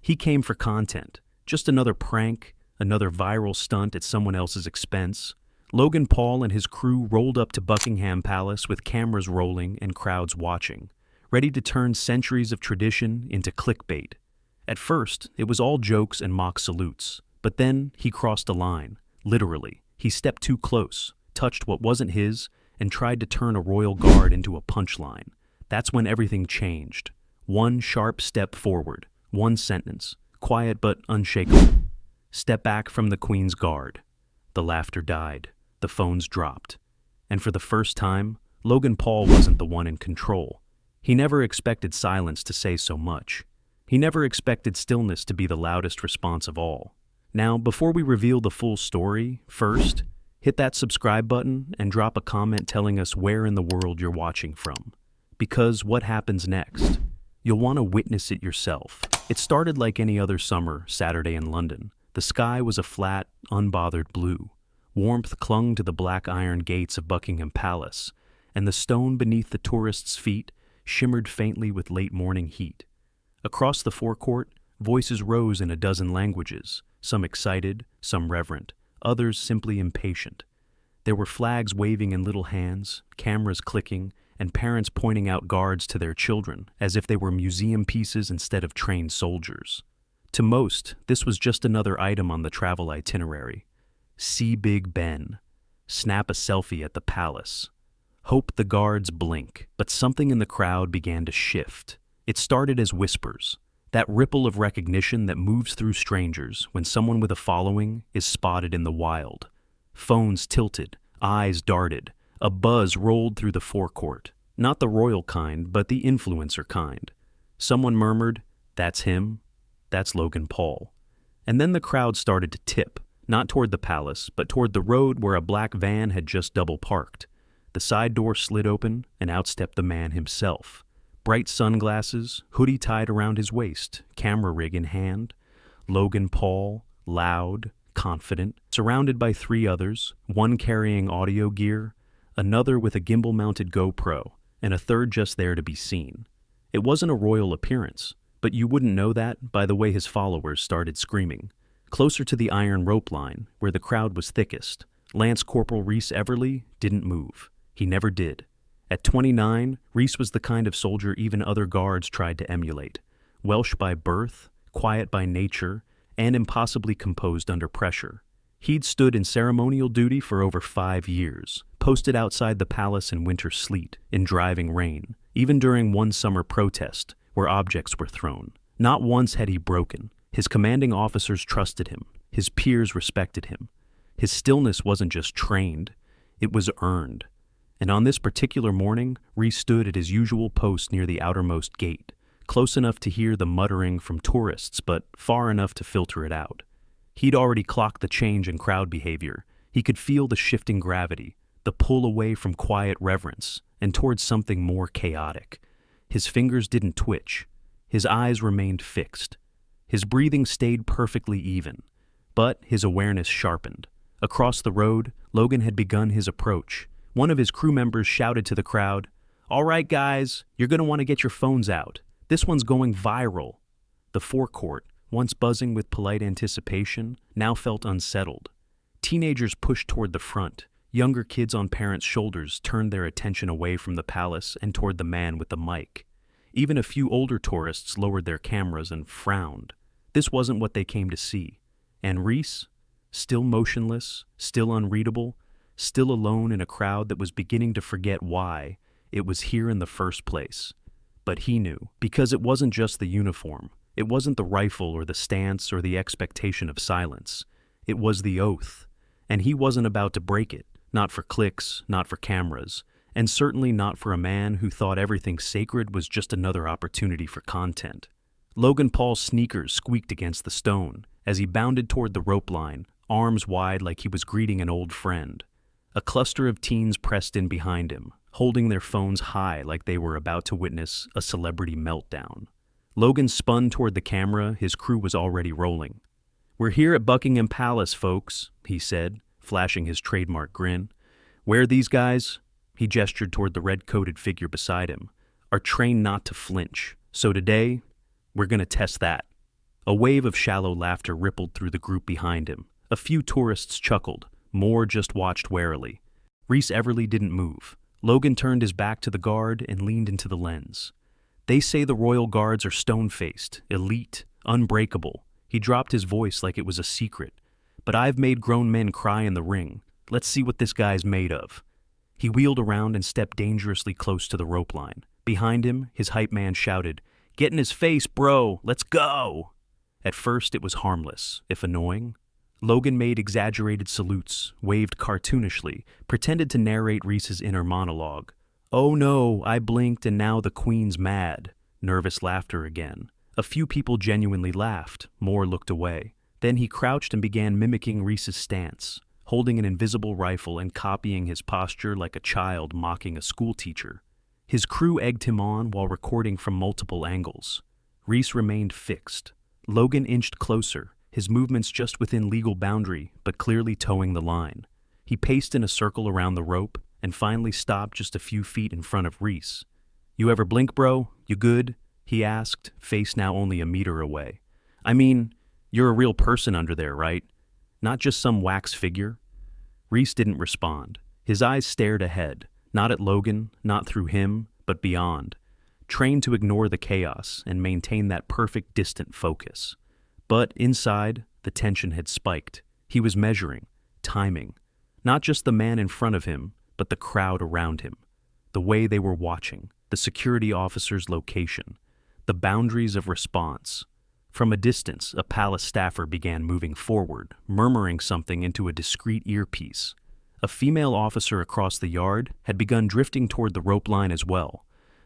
He came for content, just another prank, another viral stunt at someone else's expense. Logan Paul and his crew rolled up to Buckingham Palace with cameras rolling and crowds watching, ready to turn centuries of tradition into clickbait. At first, it was all jokes and mock salutes, but then he crossed a line, literally. He stepped too close, touched what wasn't his, and tried to turn a royal guard into a punchline. That's when everything changed. One sharp step forward, one sentence, quiet but unshakable. Step back from the Queen's guard. The laughter died. The phones dropped. And for the first time, Logan Paul wasn't the one in control. He never expected silence to say so much. He never expected stillness to be the loudest response of all. Now, before we reveal the full story, first, hit that subscribe button and drop a comment telling us where in the world you're watching from. Because what happens next? You'll want to witness it yourself. It started like any other summer Saturday in London. The sky was a flat, unbothered blue. Warmth clung to the black iron gates of Buckingham Palace, and the stone beneath the tourists' feet shimmered faintly with late morning heat. Across the forecourt, voices rose in a dozen languages, some excited, some reverent, others simply impatient. There were flags waving in little hands, cameras clicking, and parents pointing out guards to their children as if they were museum pieces instead of trained soldiers. To most, this was just another item on the travel itinerary. See Big Ben. Snap a selfie at the palace. Hope the guards blink. But something in the crowd began to shift. It started as whispers, that ripple of recognition that moves through strangers when someone with a following is spotted in the wild. Phones tilted, eyes darted, a buzz rolled through the forecourt. Not the royal kind, but the influencer kind. Someone murmured, "That's him. That's Logan Paul." And then the crowd started to tip, not toward the palace, but toward the road where a black van had just double parked. The side door slid open, and out stepped the man himself. Bright sunglasses, hoodie tied around his waist, camera rig in hand. Logan Paul, loud, confident, surrounded by three others, one carrying audio gear, another with a gimbal-mounted GoPro, and a third just there to be seen. It wasn't a royal appearance, but you wouldn't know that by the way his followers started screaming. Closer to the iron rope line, where the crowd was thickest, Lance Corporal Reese Everly didn't move. He never did. At 29, Reese was the kind of soldier even other guards tried to emulate. Welsh by birth, quiet by nature, and impossibly composed under pressure. He'd stood in ceremonial duty for over 5 years, posted outside the palace in winter sleet, in driving rain, even during one summer protest, where objects were thrown. Not once had he broken. His commanding officers trusted him. His peers respected him. His stillness wasn't just trained, it was earned. And on this particular morning, Reese stood at his usual post near the outermost gate, close enough to hear the muttering from tourists, but far enough to filter it out. He'd already clocked the change in crowd behavior. He could feel the shifting gravity, the pull away from quiet reverence, and towards something more chaotic. His fingers didn't twitch. His eyes remained fixed. His breathing stayed perfectly even, but his awareness sharpened. Across the road, Logan had begun his approach. One of his crew members shouted to the crowd, "All right, guys, you're going to want to get your phones out. This one's going viral." The forecourt, once buzzing with polite anticipation, now felt unsettled. Teenagers pushed toward the front. Younger kids on parents' shoulders turned their attention away from the palace and toward the man with the mic. Even a few older tourists lowered their cameras and frowned. This wasn't what they came to see. And Reese, still motionless, still unreadable, still alone in a crowd that was beginning to forget why it was here in the first place. But he knew, because it wasn't just the uniform. It wasn't the rifle or the stance or the expectation of silence. It was the oath. And he wasn't about to break it, not for clicks, not for cameras, and certainly not for a man who thought everything sacred was just another opportunity for content. Logan Paul's sneakers squeaked against the stone as he bounded toward the rope line, arms wide like he was greeting an old friend. A cluster of teens pressed in behind him, holding their phones high like they were about to witness a celebrity meltdown. Logan spun toward the camera. His crew was already rolling. "We're here at Buckingham Palace, folks," he said, flashing his trademark grin. "Where these guys," he gestured toward the red-coated figure beside him, "are trained not to flinch. So today, we're going to test that. A wave of shallow laughter rippled through the group behind him. A few tourists chuckled. More just watched warily. Rhys Everly didn't move. Logan turned his back to the guard and leaned into the lens. They say the royal guards are stone-faced, elite, unbreakable. He dropped his voice like it was a secret. But I've made grown men cry in the ring. Let's see what this guy's made of. He wheeled around and stepped dangerously close to the rope line. Behind him, his hype man shouted, "Get in his face, bro! Let's go!" At first, it was harmless, if annoying. Logan made exaggerated salutes, waved cartoonishly, pretended to narrate Rhys's inner monologue. "Oh no, I blinked and now the queen's mad." Nervous laughter again. A few people genuinely laughed, more looked away. Then he crouched and began mimicking Rhys's stance, holding an invisible rifle and copying his posture like a child mocking a schoolteacher. His crew egged him on while recording from multiple angles. Rhys remained fixed. Logan inched closer, his movements just within legal boundary, but clearly towing the line. He paced in a circle around the rope and finally stopped just a few feet in front of Rhys. "You ever blink, bro? You good?" he asked, face now only a meter away. "I mean, you're a real person under there, right? Not just some wax figure?" Rhys didn't respond. His eyes stared ahead, not at Logan, not through him, but beyond, trained to ignore the chaos and maintain that perfect distant focus. But inside, the tension had spiked. He was measuring, timing, not just the man in front of him, but the crowd around him, the way they were watching, the security officer's location, the boundaries of response. From a distance, a palace staffer began moving forward, murmuring something into a discreet earpiece. A female officer across the yard had begun drifting toward the rope line as well,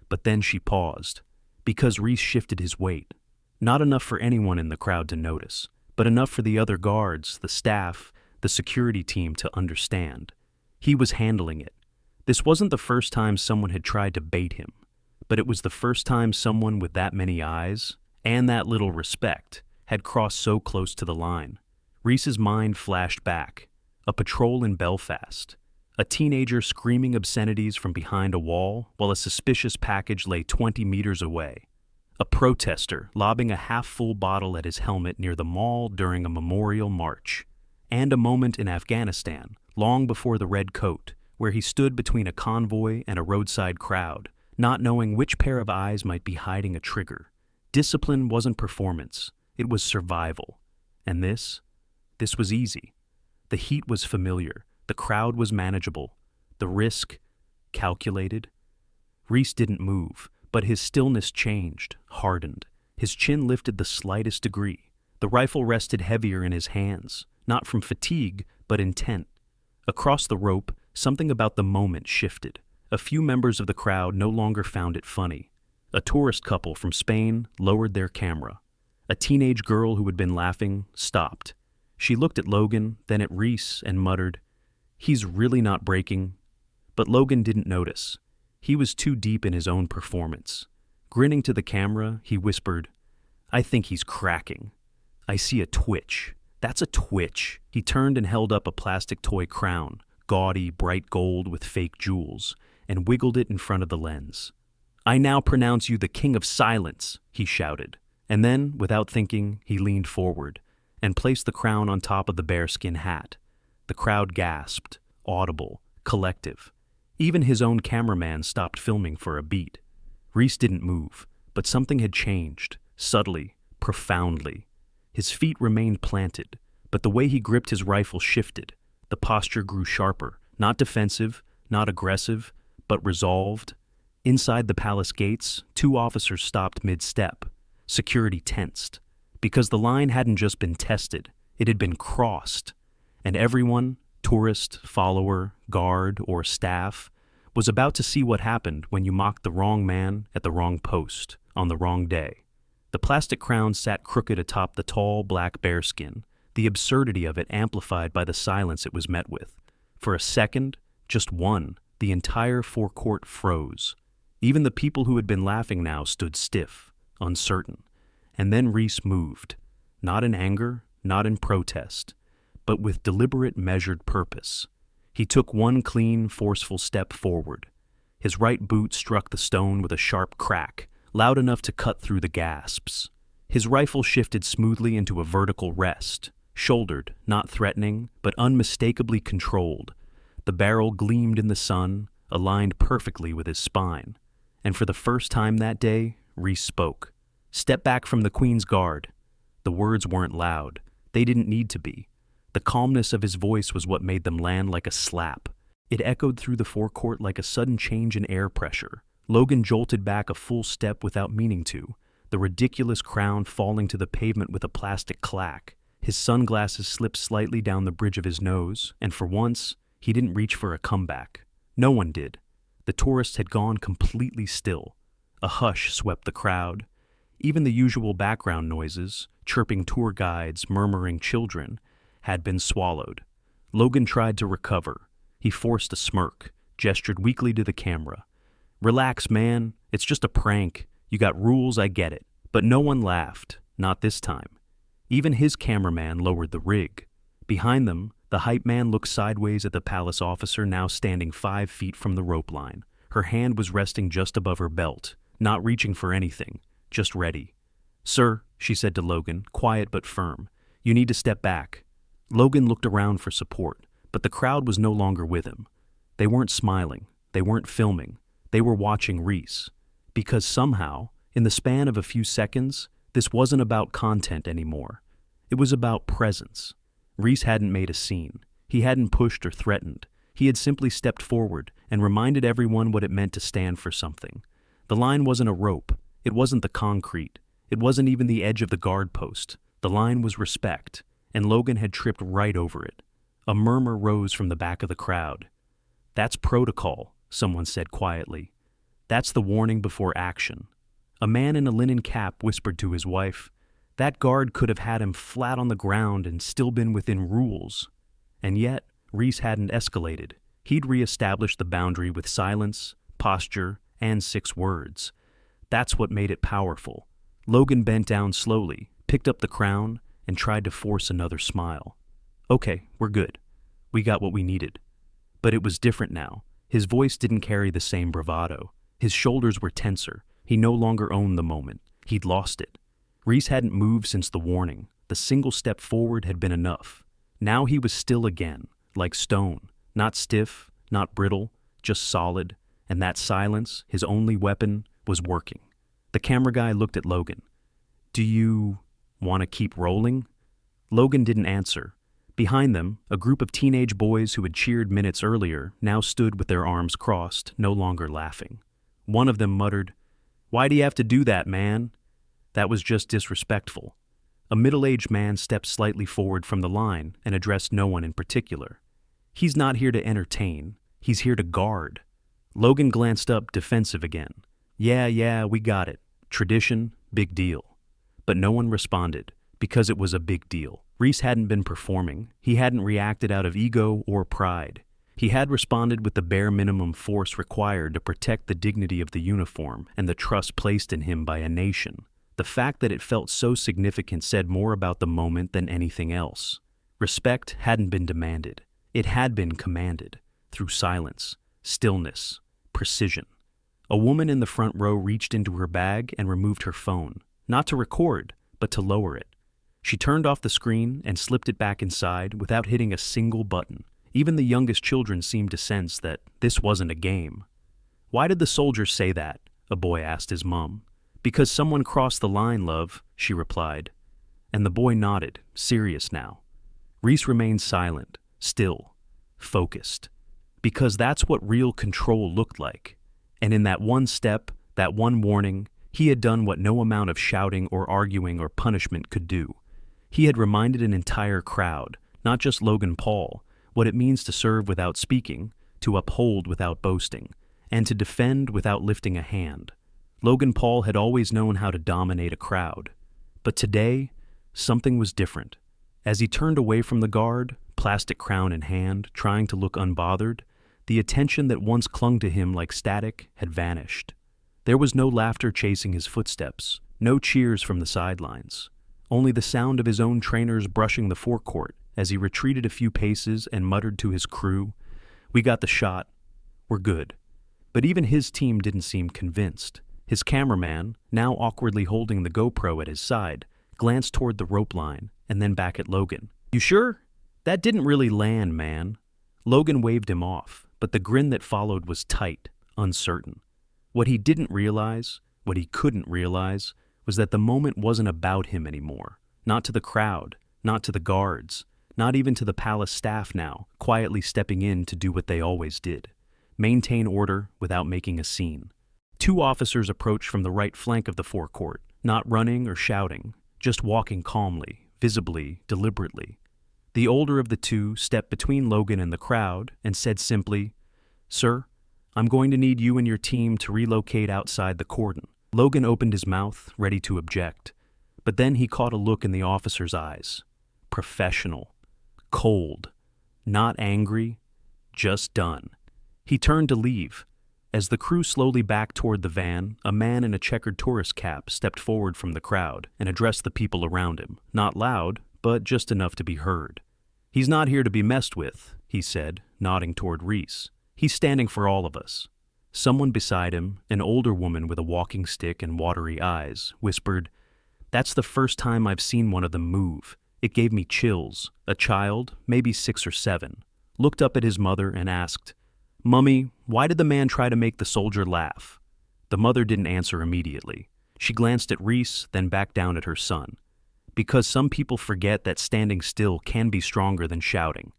but then she paused, because Rhys shifted his weight. Not enough for anyone in the crowd to notice, but enough for the other guards, the staff, the security team to understand. He was handling it. This wasn't the first time someone had tried to bait him, but it was the first time someone with that many eyes, and that little respect, had crossed so close to the line. Rhys's mind flashed back. A patrol in Belfast. A teenager screaming obscenities from behind a wall while a suspicious package lay 20 meters away. A protester lobbing a half-full bottle at his helmet near the mall during a memorial march. And a moment in Afghanistan, long before the red coat, where he stood between a convoy and a roadside crowd, not knowing which pair of eyes might be hiding a trigger. Discipline wasn't performance, it was survival. And this was easy. The heat was familiar, the crowd was manageable, the risk calculated. Rhys didn't move, but his stillness changed, hardened. His chin lifted the slightest degree. The rifle rested heavier in his hands, not from fatigue, but intent. Across the rope, something about the moment shifted. A few members of the crowd no longer found it funny. A tourist couple from Spain lowered their camera. A teenage girl who had been laughing stopped. She looked at Logan, then at Rhys, and muttered, "He's really not breaking." But Logan didn't notice. He was too deep in his own performance. Grinning to the camera, he whispered, "I think he's cracking. I see a twitch. That's a twitch." He turned and held up a plastic toy crown, gaudy, bright gold with fake jewels, and wiggled it in front of the lens. "I now pronounce you the king of silence," he shouted. And then, without thinking, he leaned forward and placed the crown on top of the bearskin hat. The crowd gasped, audible, collective. Even his own cameraman stopped filming for a beat. Rhys didn't move, but something had changed, subtly, profoundly. His feet remained planted, but the way he gripped his rifle shifted. The posture grew sharper, not defensive, not aggressive, but resolved. Inside the palace gates, 2 officers stopped mid-step. Security tensed, because the line hadn't just been tested, it had been crossed. And everyone, tourist, follower, guard, or staff, was about to see what happened when you mocked the wrong man at the wrong post, on the wrong day. The plastic crown sat crooked atop the tall black bearskin, the absurdity of it amplified by the silence it was met with. For a second, just one, the entire forecourt froze. Even the people who had been laughing now stood stiff, uncertain. And then Rhys moved, not in anger, not in protest, but with deliberate, measured purpose. He took one clean, forceful step forward. His right boot struck the stone with a sharp crack, loud enough to cut through the gasps. His rifle shifted smoothly into a vertical rest, shouldered, not threatening, but unmistakably controlled. The barrel gleamed in the sun, aligned perfectly with his spine. And for the first time that day, Reese spoke. "Step back from the Queen's Guard." The words weren't loud. They didn't need to be. The calmness of his voice was what made them land like a slap. It echoed through the forecourt like a sudden change in air pressure. Logan jolted back a full step without meaning to, the ridiculous crown falling to the pavement with a plastic clack. His sunglasses slipped slightly down the bridge of his nose, and for once, he didn't reach for a comeback. No one did. The tourists had gone completely still. A hush swept the crowd. Even the usual background noises, chirping tour guides, murmuring children, had been swallowed. Logan tried to recover. He forced a smirk, gestured weakly to the camera. "Relax, man. It's just a prank. You got rules, I get it." But no one laughed. Not this time. Even his cameraman lowered the rig. Behind them, the hype man looked sideways at the palace officer now standing 5 feet from the rope line. Her hand was resting just above her belt, not reaching for anything, just ready. "Sir," she said to Logan, quiet but firm, "you need to step back." Logan looked around for support, but the crowd was no longer with him. They weren't smiling. They weren't filming. They were watching Reese. Because somehow, in the span of a few seconds, this wasn't about content anymore. It was about presence. Reese hadn't made a scene. He hadn't pushed or threatened. He had simply stepped forward and reminded everyone what it meant to stand for something. The line wasn't a rope. It wasn't the concrete. It wasn't even the edge of the guard post. The line was respect, and Logan had tripped right over it. A murmur rose from the back of the crowd. "That's protocol," someone said quietly. "That's the warning before action." A man in a linen cap whispered to his wife, "That guard could have had him flat on the ground and still been within rules." And yet, Reese hadn't escalated. He'd reestablished the boundary with silence, posture, and 6 words. That's what made it powerful. Logan bent down slowly, picked up the crown, and tried to force another smile. "Okay, we're good. We got what we needed." But it was different now. His voice didn't carry the same bravado. His shoulders were tenser. He no longer owned the moment. He'd lost it. Reese hadn't moved since the warning. The single step forward had been enough. Now he was still again, like stone, not stiff, not brittle, just solid, and that silence, his only weapon, was working. The camera guy looked at Logan. "Do you want to keep rolling?" Logan didn't answer. Behind them, a group of teenage boys who had cheered minutes earlier now stood with their arms crossed, no longer laughing. One of them muttered, "Why do you have to do that, man?" That was just disrespectful. A middle-aged man stepped slightly forward from the line and addressed no one in particular. "He's not here to entertain. He's here to guard." Logan glanced up, defensive again. Yeah, we got it. Tradition, big deal." But no one responded, because it was a big deal. Reese hadn't been performing. He hadn't reacted out of ego or pride. He had responded with the bare minimum force required to protect the dignity of the uniform and the trust placed in him by a nation. The fact that it felt so significant said more about the moment than anything else. Respect hadn't been demanded. It had been commanded, through silence, stillness, precision. A woman in the front row reached into her bag and removed her phone, not to record, but to lower it. She turned off the screen and slipped it back inside without hitting a single button. Even the youngest children seemed to sense that this wasn't a game. "Why did the soldiers say that?" a boy asked his mom. "Because someone crossed the line, love," she replied. And the boy nodded, serious now. Reese remained silent, still, focused. Because that's what real control looked like. And in that one step, that one warning, he had done what no amount of shouting or arguing or punishment could do. He had reminded an entire crowd, not just Logan Paul, what it means to serve without speaking, to uphold without boasting, and to defend without lifting a hand. Logan Paul had always known how to dominate a crowd. But today, something was different. As he turned away from the guard, plastic crown in hand, trying to look unbothered, the attention that once clung to him like static had vanished. There was no laughter chasing his footsteps, no cheers from the sidelines, only the sound of his own trainers brushing the forecourt as he retreated a few paces and muttered to his crew, "We got the shot. We're good." But even his team didn't seem convinced. His cameraman, now awkwardly holding the GoPro at his side, glanced toward the rope line and then back at Logan. "You sure? That didn't really land, man." Logan waved him off, but the grin that followed was tight, uncertain. What he didn't realize, what he couldn't realize, was that the moment wasn't about him anymore. Not to the crowd, not to the guards, not even to the palace staff now, quietly stepping in to do what they always did: maintain order without making a scene. Two officers approached from the right flank of the forecourt, not running or shouting, just walking calmly, visibly, deliberately. The older of the two stepped between Logan and the crowd and said simply, "Sir, I'm going to need you and your team to relocate outside the cordon." Logan opened his mouth, ready to object, but then he caught a look in the officer's eyes. Professional. Cold. Not angry. Just done. He turned to leave. As the crew slowly backed toward the van, a man in a checkered tourist cap stepped forward from the crowd and addressed the people around him, not loud, but just enough to be heard. "He's not here to be messed with," he said, nodding toward Reese. "He's standing for all of us." Someone beside him, an older woman with a walking stick and watery eyes, whispered, "That's the first time I've seen one of them move. It gave me chills." A child, maybe 6 or 7, looked up at his mother and asked, "Mummy, why did the man try to make the soldier laugh?" The mother didn't answer immediately. She glanced at Reese, then back down at her son. "Because some people forget that standing still can be stronger than shouting."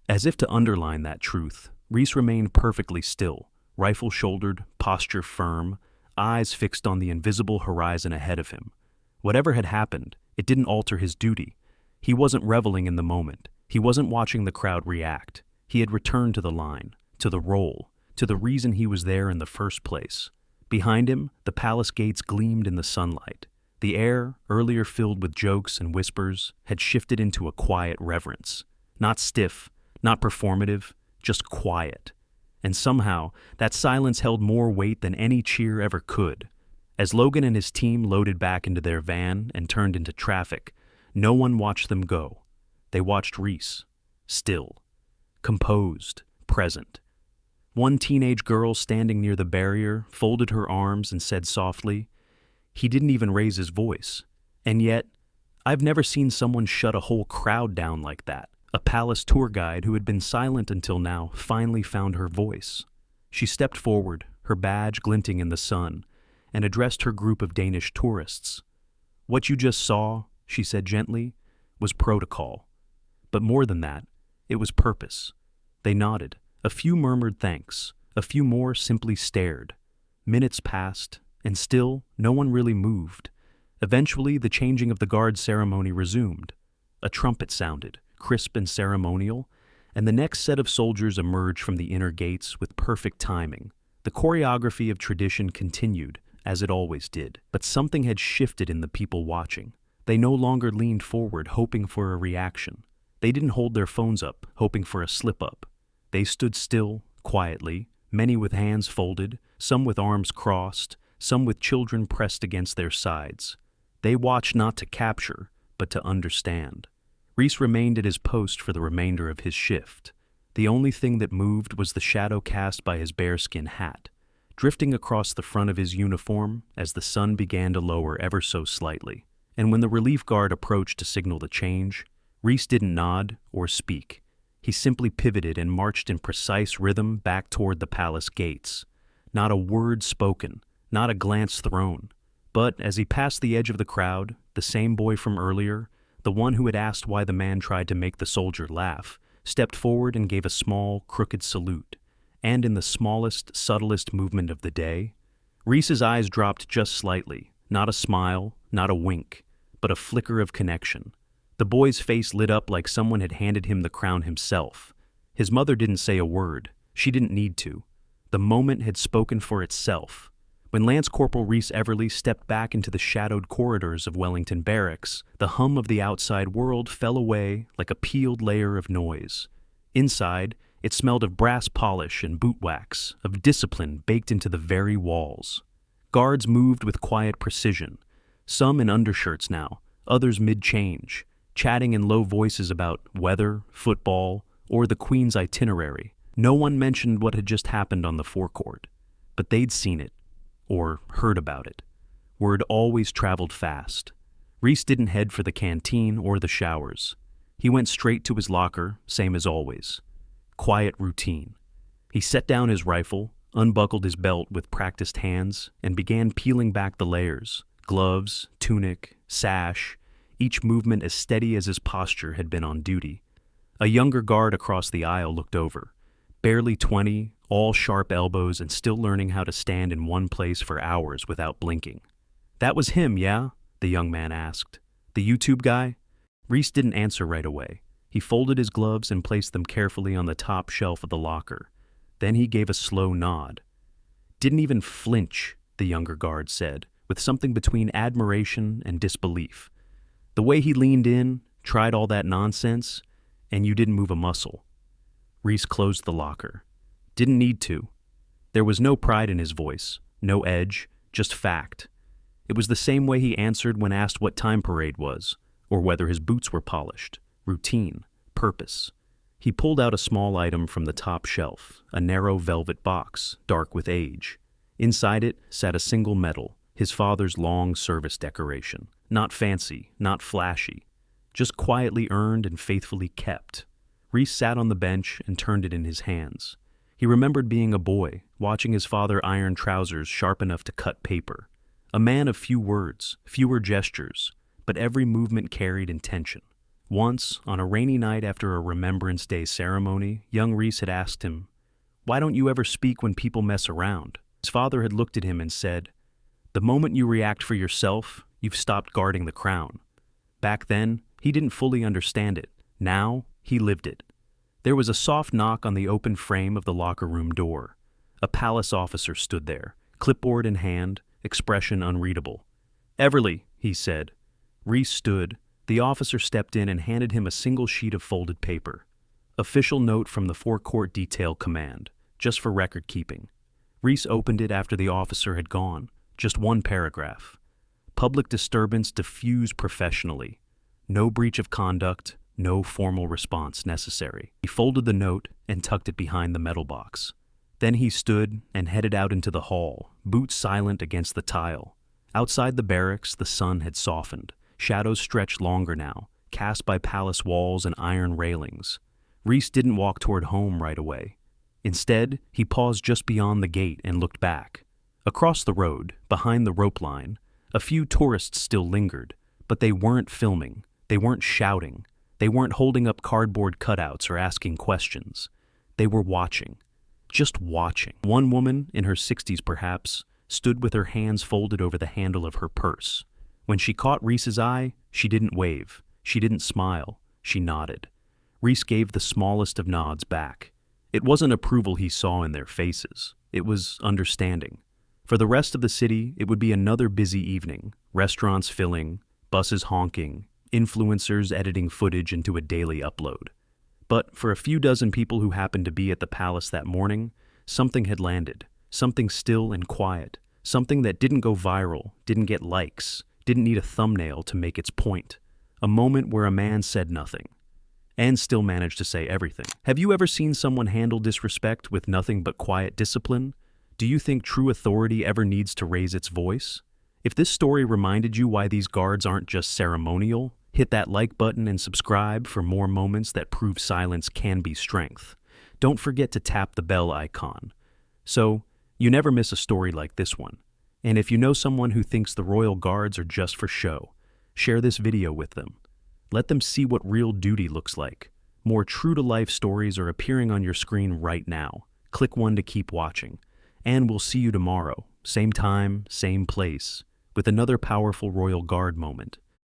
As if to underline that truth, Reese remained perfectly still, rifle shouldered, posture firm, eyes fixed on the invisible horizon ahead of him. Whatever had happened, it didn't alter his duty. He wasn't reveling in the moment. He wasn't watching the crowd react. He had returned to the line, to the role, to the reason he was there in the first place. Behind him, the palace gates gleamed in the sunlight. The air, earlier filled with jokes and whispers, had shifted into a quiet reverence. Not stiff, not performative, just quiet. And somehow, that silence held more weight than any cheer ever could. As Logan and his team loaded back into their van and turned into traffic, no one watched them go. They watched Reese, still, composed, present. One teenage girl standing near the barrier folded her arms and said softly, "He didn't even raise his voice. And yet, I've never seen someone shut a whole crowd down like that." A palace tour guide who had been silent until now finally found her voice. She stepped forward, her badge glinting in the sun, and addressed her group of Danish tourists. "What you just saw," she said gently, "was protocol. But more than that, it was purpose." They nodded. A few murmured thanks. A few more simply stared. Minutes passed, and still no one really moved. Eventually, the changing of the guard ceremony resumed. A trumpet sounded, crisp and ceremonial, and the next set of soldiers emerged from the inner gates with perfect timing. The choreography of tradition continued, as it always did, but something had shifted in the people watching. They no longer leaned forward, hoping for a reaction. They didn't hold their phones up, hoping for a slip-up. They stood still, quietly, many with hands folded, some with arms crossed, some with children pressed against their sides. They watched not to capture, but to understand. Reese remained at his post for the remainder of his shift. The only thing that moved was the shadow cast by his bearskin hat, drifting across the front of his uniform as the sun began to lower ever so slightly. And when the relief guard approached to signal the change, Reese didn't nod or speak. He simply pivoted and marched in precise rhythm back toward the palace gates. Not a word spoken, not a glance thrown. But as he passed the edge of the crowd, the same boy from earlier, the one who had asked why the man tried to make the soldier laugh, stepped forward and gave a small, crooked salute. And in the smallest, subtlest movement of the day, Reese's eyes dropped just slightly, not a smile, not a wink, but a flicker of connection. The boy's face lit up like someone had handed him the crown himself. His mother didn't say a word. She didn't need to. The moment had spoken for itself. When Lance Corporal Reese Everly stepped back into the shadowed corridors of Wellington Barracks, the hum of the outside world fell away like a peeled layer of noise. Inside, it smelled of brass polish and boot wax, of discipline baked into the very walls. Guards moved with quiet precision, some in undershirts now, others mid-change, chatting in low voices about weather, football, or the Queen's itinerary. No one mentioned what had just happened on the forecourt, but they'd seen it. or heard about it. Word always traveled fast. Reese didn't head for the canteen or the showers. He went straight to his locker, same as always. Quiet routine. He set down his rifle, unbuckled his belt with practiced hands, and began peeling back the layers: gloves, tunic, sash, each movement as steady as his posture had been on duty. A younger guard across the aisle looked over. Barely 20, all sharp elbows and still learning how to stand in one place for hours without blinking. "That was him, yeah?" the young man asked. "The YouTube guy?" Reese didn't answer right away. He folded his gloves and placed them carefully on the top shelf of the locker. Then he gave a slow nod. "Didn't even flinch," the younger guard said, with something between admiration and disbelief. "The way he leaned in, tried all that nonsense, and you didn't move a muscle." Reese closed the locker. Didn't need to. There was no pride in his voice, no edge, just fact. It was the same way he answered when asked what time parade was, or whether his boots were polished. Routine, purpose. He pulled out a small item from the top shelf, a narrow velvet box, dark with age. Inside it sat a single medal, his father's long service decoration. Not fancy, not flashy, just quietly earned and faithfully kept. Reese sat on the bench and turned it in his hands. He remembered being a boy, watching his father iron trousers sharp enough to cut paper. A man of few words, fewer gestures, but every movement carried intention. Once, on a rainy night after a Remembrance Day ceremony, young Reese had asked him, "Why don't you ever speak when people mess around?" His father had looked at him and said, "The moment you react for yourself, you've stopped guarding the crown." Back then, he didn't fully understand it. Now, he lived it. There was a soft knock on the open frame of the locker room door. A palace officer stood there, clipboard in hand, expression unreadable. "Everly," he said. Reese stood. The officer stepped in and handed him a single sheet of folded paper. "Official note from the Forecourt Detail Command, just for record keeping." Reese opened it after the officer had gone. Just one paragraph. Public disturbance diffused professionally. No breach of conduct, no formal response necessary. He folded the note and tucked it behind the metal box. Then he stood and headed out into the hall, boots silent against the tile. Outside the barracks, the sun had softened. Shadows stretched longer now, cast by palace walls and iron railings. Reese didn't walk toward home right away. Instead, he paused just beyond the gate and looked back. Across the road, behind the rope line, a few tourists still lingered, but they weren't filming, they weren't shouting, they weren't holding up cardboard cutouts or asking questions. They were watching. Just watching. One woman, in her 60s perhaps, stood with her hands folded over the handle of her purse. When she caught Reese's eye, she didn't wave, she didn't smile, she nodded. Reese gave the smallest of nods back. It wasn't approval he saw in their faces, it was understanding. For the rest of the city, it would be another busy evening, restaurants filling, buses honking, influencers editing footage into a daily upload. But for a few dozen people who happened to be at the palace that morning, something had landed, something still and quiet, something that didn't go viral, didn't get likes, didn't need a thumbnail to make its point. A moment where a man said nothing, and still managed to say everything. Have you ever seen someone handle disrespect with nothing but quiet discipline? Do you think true authority ever needs to raise its voice? If this story reminded you why these guards aren't just ceremonial, hit that like button and subscribe for more moments that prove silence can be strength. Don't forget to tap the bell icon, so you never miss a story like this one. And if you know someone who thinks the royal guards are just for show, share this video with them. Let them see what real duty looks like. More true-to-life stories are appearing on your screen right now. Click one to keep watching. And we'll see you tomorrow, same time, same place, with another powerful royal guard moment.